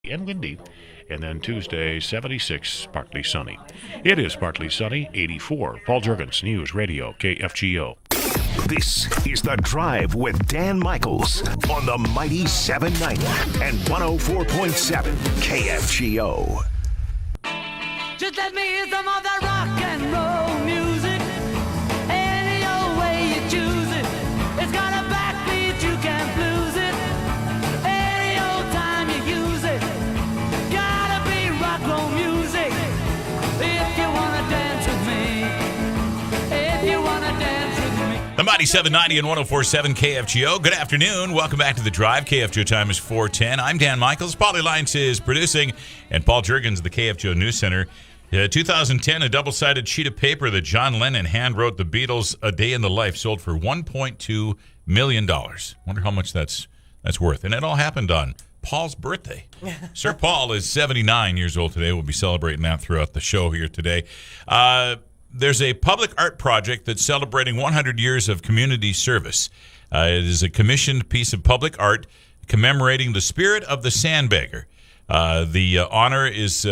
and windy. And then Tuesday, 76, partly sunny. It is partly sunny, 84. Paul Jurgens, News Radio, KFGO. This is The Drive with Dan Michaels on the Mighty 790 and 104.7 KFGO. Just let me hear some of that rock and roll music. Any old way you choose it. It's got a backbeat, you can't lose it. Any old time you use it. Gotta be rock roll music. If you wanna dance with me. If you wanna dance with me. The Mighty 790 and 104.7 KFGO. Good afternoon. Welcome back to The Drive. KFGO time is 4:10. I'm Dan Michaels. Paulie Lyons is producing, and Paul Jurgens, the KFGO News Center. 2010, a double-sided sheet of paper that John Lennon hand-wrote the Beatles' A Day in the Life sold for $1.2 million. Wonder how much that's worth. And it all happened on Paul's birthday. Sir Paul is 79 years old today. We'll be celebrating that throughout the show here today. There's a public art project that's celebrating 100 years of community service. It is a commissioned piece of public art commemorating the spirit of the sandbagger. The honor is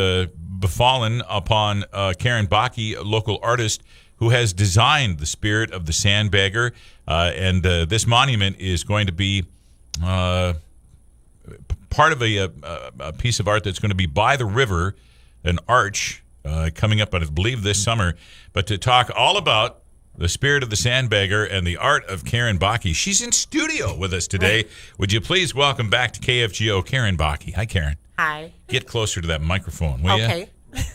befallen upon Karen Baki, a local artist who has designed the spirit of the sandbagger. And this monument is going to be part of a piece of art that's going to be by the river, an arch coming up, I believe, this summer. But to talk all about the spirit of the sandbagger and the art of Karen Baki, she's in studio with us today. Would you please welcome back to KFGO, Karen Baki. Hi, Karen. Hi. Get closer to that microphone, will you? Okay.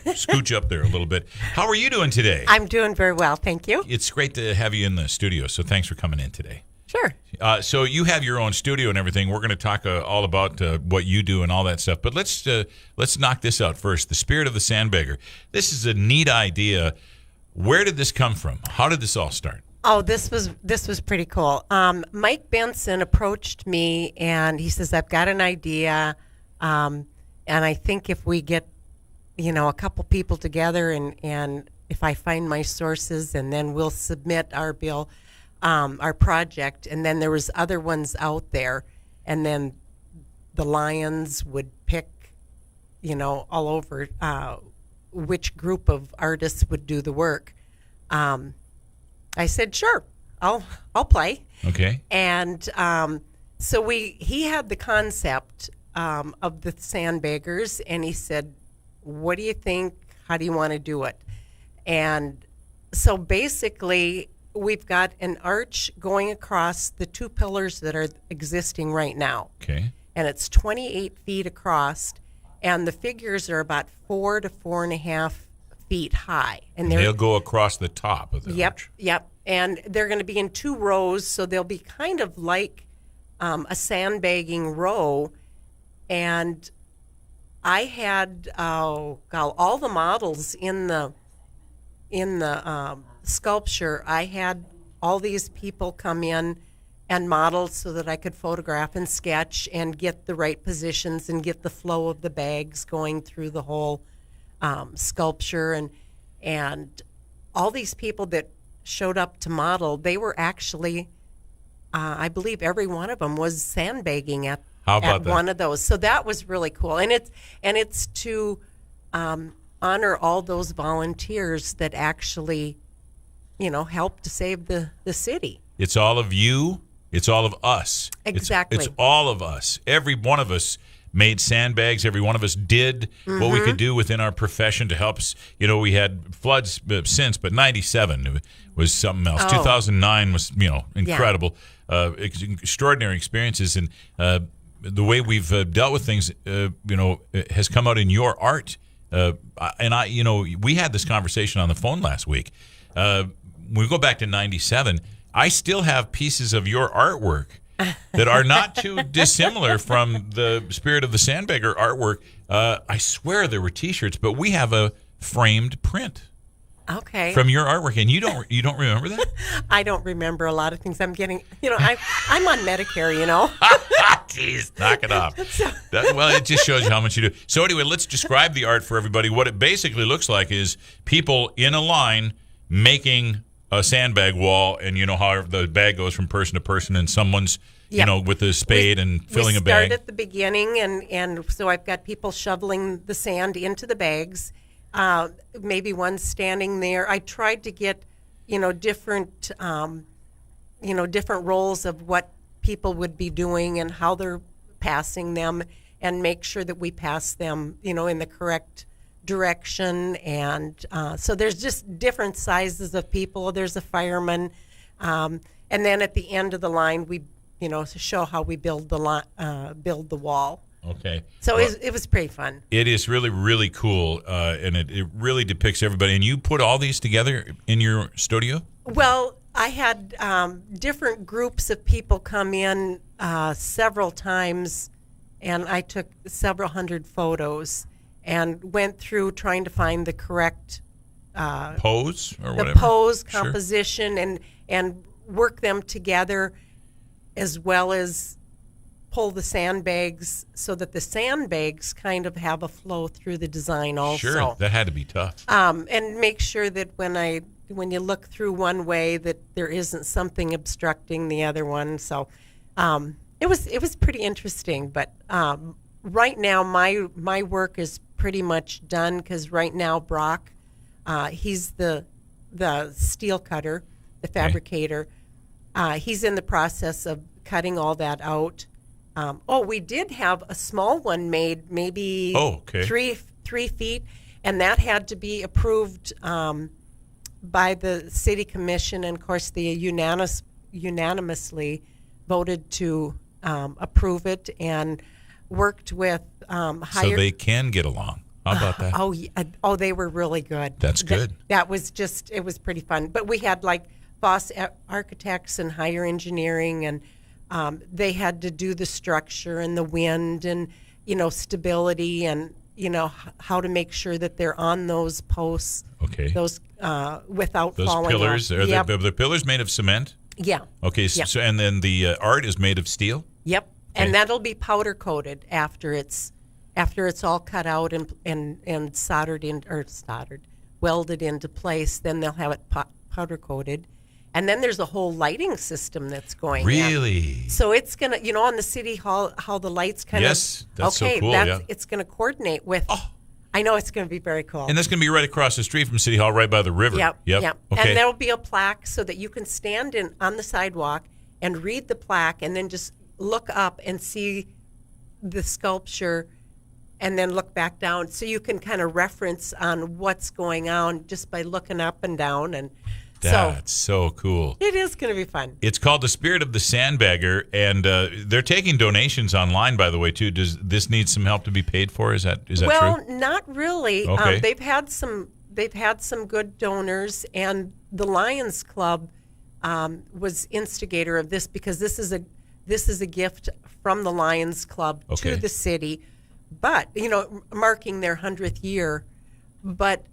Scooch up there a little bit. How are you doing today? I'm doing very well, thank you. It's great to have you in the studio, so thanks for coming in today. Sure. So you have your own studio and everything. We're going to talk all about what you do and all that stuff. But let's knock this out first. The spirit of the sandbagger. This is a neat idea. Where did this come from? How did this all start? Oh, this was pretty cool. Mike Benson approached me and he says, "I've got an idea, and I think if we get, a couple people together and if I find my sources, and then we'll submit our bill." Our project, and then there was other ones out there, and then the Lions would pick, all over which group of artists would do the work. I said, sure, I'll play. Okay. And so he had the concept of the sandbaggers, and he said, what do you think? How do you want to do it? And so basically, we've got an arch going across the two pillars that are existing right now. Okay. And it's 28 feet across, and the figures are about 4 to 4.5 feet high. And they'll go across the top of the arch. Yep. And they're going to be in two rows, so they'll be kind of like a sandbagging row. And I had all the models in the sculpture. I had all these people come in and model so that I could photograph and sketch and get the right positions and get the flow of the bags going through the whole sculpture. And all these people that showed up to model, they were actually, I believe every one of them was sandbagging at one of those. So that was really cool. And it's to honor all those volunteers that actually helped to save the city. It's all of you. It's all of us. Exactly. It's all of us. Every one of us made sandbags. Every one of us did what we could do within our profession to help us. We had floods since, but 97 was something else. 2009 was, incredible. Extraordinary experiences. And the way we've dealt with things, has come out in your art. We had this conversation on the phone last week. We go back to 97. I still have pieces of your artwork that are not too dissimilar from the Spirit of the Sandbagger artwork. I swear there were T-shirts, but we have a framed print. Okay. From your artwork, and you don't remember that? I don't remember a lot of things. I'm getting, I'm on Medicare, Jeez, knock it off. It just shows you how much you do. So anyway, let's describe the art for everybody. What it basically looks like is people in a line making a sandbag wall, and how the bag goes from person to person, and someone's you know, with the spade and filling a We start bag. at the beginning, and so I've got people shoveling the sand into the bags. Maybe one standing there. I tried to get, different, different roles of what people would be doing and how they're passing them, and make sure that we pass them, in the correct direction. And so there's just different sizes of people. There's a fireman, and then at the end of the line, we, show how we build the wall. Okay. So Well, it was pretty fun. it is really, really cool, and it really depicts everybody. And you put all these together in your studio? Well, I had different groups of people come in several times, and I took several hundred photos and went through trying to find the correct Pose or the whatever? pose, Sure. composition, and work them together, as well as pull the sandbags so that the sandbags kind of have a flow through the design also. Sure, that had to be tough. And make sure that when you look through one way, that there isn't something obstructing the other one. So it was pretty interesting. But right now, my work is pretty much done, because right now Brock, he's the steel cutter, the fabricator. He's in the process of cutting all that out. We did have a small one made, maybe Oh, okay. 3 feet, and that had to be approved by the city commission, and of course they unanimously voted to approve it, and worked with So higher. they can get along. How about that? They were really good. That's good. That was it was pretty fun. But we had like Voss Architects and Higher Engineering, and they had to do the structure and the wind and, stability, and, how to make sure that they're on those posts. Okay. Those without Those falling pillars, off. are Yep. the pillars made of cement? Yeah. Okay, Yep. so and then the art is made of steel? Yep. Okay. And that'll be powder coated after it's all cut out and welded into place. Then they'll have it powder coated, and then there's a whole lighting system that's going in. Really? So it's gonna, on the city hall, how the lights kind Yes, of. that's so okay, cool, yeah. It's gonna coordinate with. I know it's gonna be very cool. And that's going to be right across the street from City Hall, right by the river. Yep. Okay. And there'll be a plaque so that you can stand on the sidewalk and read the plaque, and then just look up and see the sculpture, and then look back down, so you can kind of reference on what's going on just by looking up and down. And That's so cool. it is going to be fun. It's called The Spirit of the Sandbagger, and they're taking donations online, by the way, too. Does this need some help to be paid for? Is that Well, true? not really. Okay. They've had some good donors, and the Lions Club was instigator of this, because this is a gift from the Lions Club Okay. to the city, but marking their 100th year. But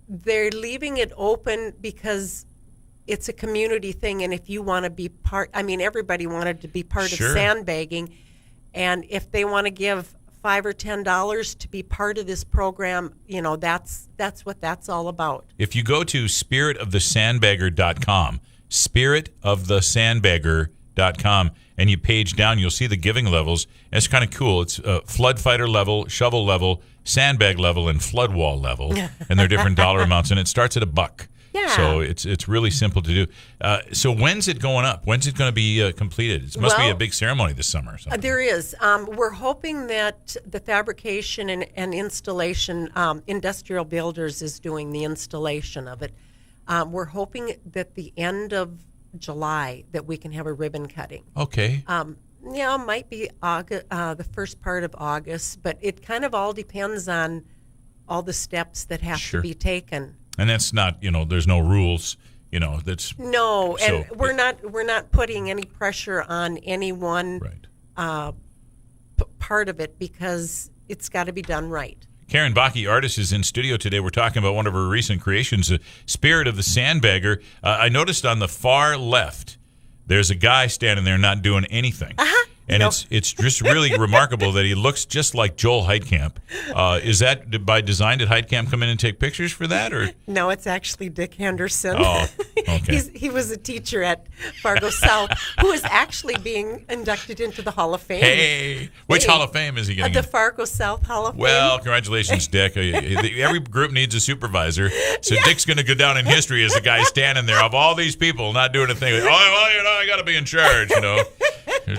they're leaving it open because it's a community thing, and if you want to be part, everybody wanted to be part Sure. of sandbagging, and if they want to give $5 or $10 to be part of this program, that's what that's all about. If you go to spiritofthesandbagger.com, spiritofthesandbagger.com, and you page down, you'll see the giving levels. And it's kind of cool. It's flood fighter level, shovel level, sandbag level, and flood wall level. And they're different dollar amounts, and it starts at $1. Yeah. So it's really simple to do. So when's it going up? When's it going to be completed? It must be a Well, big ceremony this summer or something. There is. We're hoping that the fabrication and installation, Industrial Builders is doing the installation of it. We're hoping that the end of July that we can have a ribbon cutting. Okay. It might be August, the first part of August, but it kind of all depends on all the steps that have Sure. to be taken. And that's not, there's no rules, that's No, and So- we're not putting any pressure on any one right. part of it, because it's got to be done right. Karen Bakke, artist, is in studio today. We're talking about one of her recent creations, the Spirit of the Sandbagger. I noticed on the far left, there's a guy standing there not doing anything. And it's just really remarkable that he looks just like Joel Heitkamp. Is that by design? Did Heitkamp come in and take pictures for that? Or No, it's actually Dick Henderson. Oh, Okay. He was a teacher at Fargo South who is actually being inducted into the Hall of Fame. Hey, which Hey. Hall of Fame is he getting? The in? Fargo South Hall of Well, Fame. congratulations, Dick. Every group needs a supervisor. So Dick's going to go down in history as the guy standing there of all these people not doing a thing. Oh, well, I got to be in charge,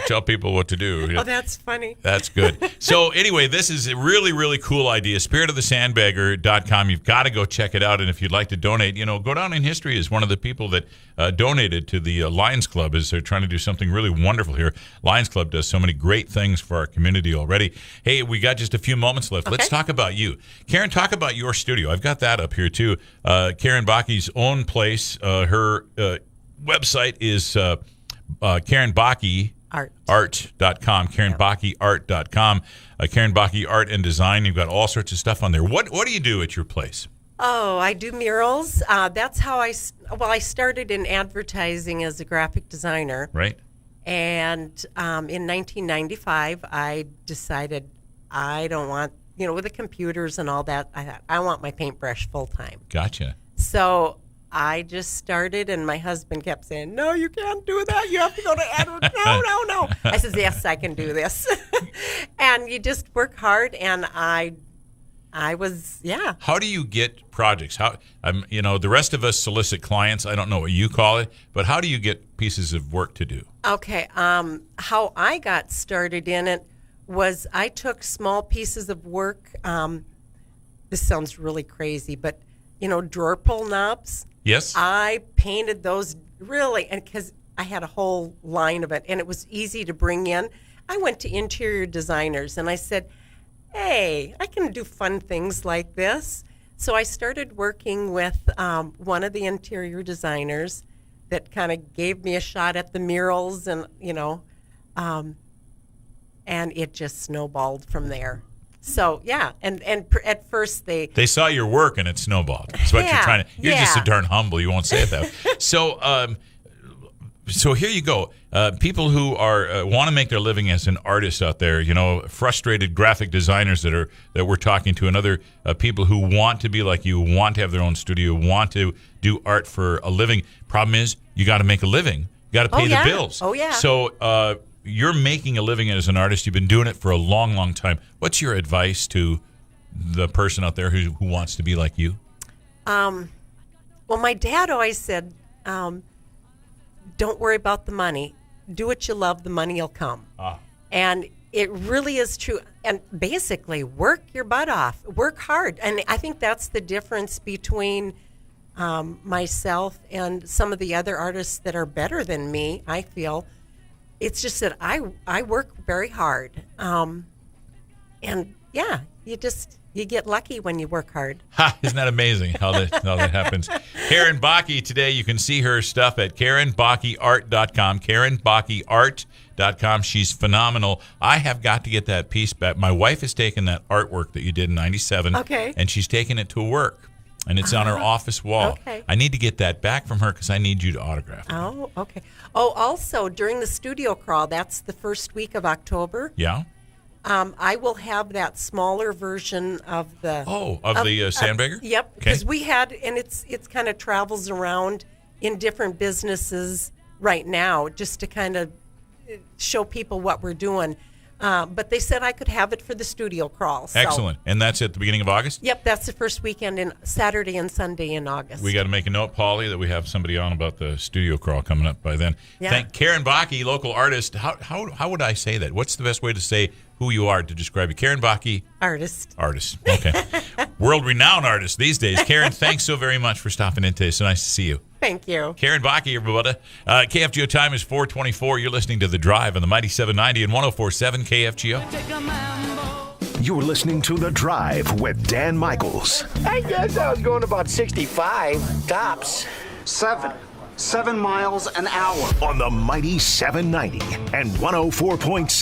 Tell people what to do. Oh, that's funny. That's good. So anyway, this is a really, really cool idea. SpiritOfTheSandbagger.com. You've got to go check it out. And if you'd like to donate, go down in history as one of the people that donated to the Lions Club as they're trying to do something really wonderful here. Lions Club does so many great things for our community already. Hey, we got just a few moments left. Okay. Let's talk about you. Karen, talk about your studio. I've got that up here too. Karen Baki's own place. Her website is Karen Baki. Art.com, KarenBakiArt.com. Karen Baki Art and Design. You've got all sorts of stuff on there. What do you do at your place? Oh, I do murals. That's how I started in advertising as a graphic designer. Right. And in 1995, I decided I don't want, with the computers and all that, I thought, I want my paintbrush full time. Gotcha. So I just started, and my husband kept saying, no, you can't do that. You have to go to advertising. No. I says, yes, I can do this. And you just work hard, and I was, yeah. How do you get projects? The rest of us solicit clients. I don't know what you call it, but how do you get pieces of work to do? Okay. How I got started in it was I took small pieces of work. This sounds really crazy, but, drawer pull knobs. Yes. I painted those really, and because I had a whole line of it, and it was easy to bring in. I went to interior designers, and I said, hey, I can do fun things like this. So I started working with one of the interior designers that kind of gave me a shot at the murals, and, and it just snowballed from there. So, yeah, and at first they saw your work and it snowballed. That's what you're trying to. You're just so yeah. darn humble. You won't say it that way. So here you go. People who are want to make their living as an artist out there, frustrated graphic designers that we're talking to, and other people who want to be like you, want to have their own studio, want to do art for a living. Problem is, you got to make a living. You got to pay the bills. Oh, yeah. So you're making a living as an artist. You've been doing it for a long, long time. What's your advice to the person out there who wants to be like you? Well, my dad always said, don't worry about the money. Do what you love, the money will come. And it really is true. And basically, work your butt off. Work hard. And I think that's the difference between myself and some of the other artists that are better than me, I feel. It's just that I work very hard. And, yeah, you get lucky when you work hard. Isn't that amazing how that happens? Karen Baki, today you can see her stuff at KarenBakiArt.com. KarenBakiArt.com. She's phenomenal. I have got to get that piece back. My wife has taken that artwork that you did in 97, Okay. and she's taken it to work. And it's on her office wall. Okay. I need to get that back from her because I need you to autograph it. Oh, okay. Oh, also, during the studio crawl, that's the first week of October. Yeah? I will have that smaller version of the Sandbagger? Yep, Okay. because we had, and it's kind of travels around in different businesses right now, just to kind of show people what we're doing. But they said I could have it for the studio crawl. So. Excellent. And that's at the beginning of August? Yep, that's the first weekend in Saturday and Sunday in August. We got to make a note, Paulie, that we have somebody on about the studio crawl coming up by then. Yeah. Thank Karen Baki, local artist. How would I say that? What's the best way to say who you are to describe you? Karen Baki. Artist. Okay. World-renowned artist these days. Karen, thanks so very much for stopping in today. So nice to see you. Thank you. Karen Baki, everybody. KFGO time is 4:24. You're listening to The Drive on the Mighty 790 and 104.7 KFGO. Take a mambo. You're listening to The Drive with Dan Michaels. I guess I was going about 65 tops. 7 miles an hour. On the Mighty 790 and 104.6.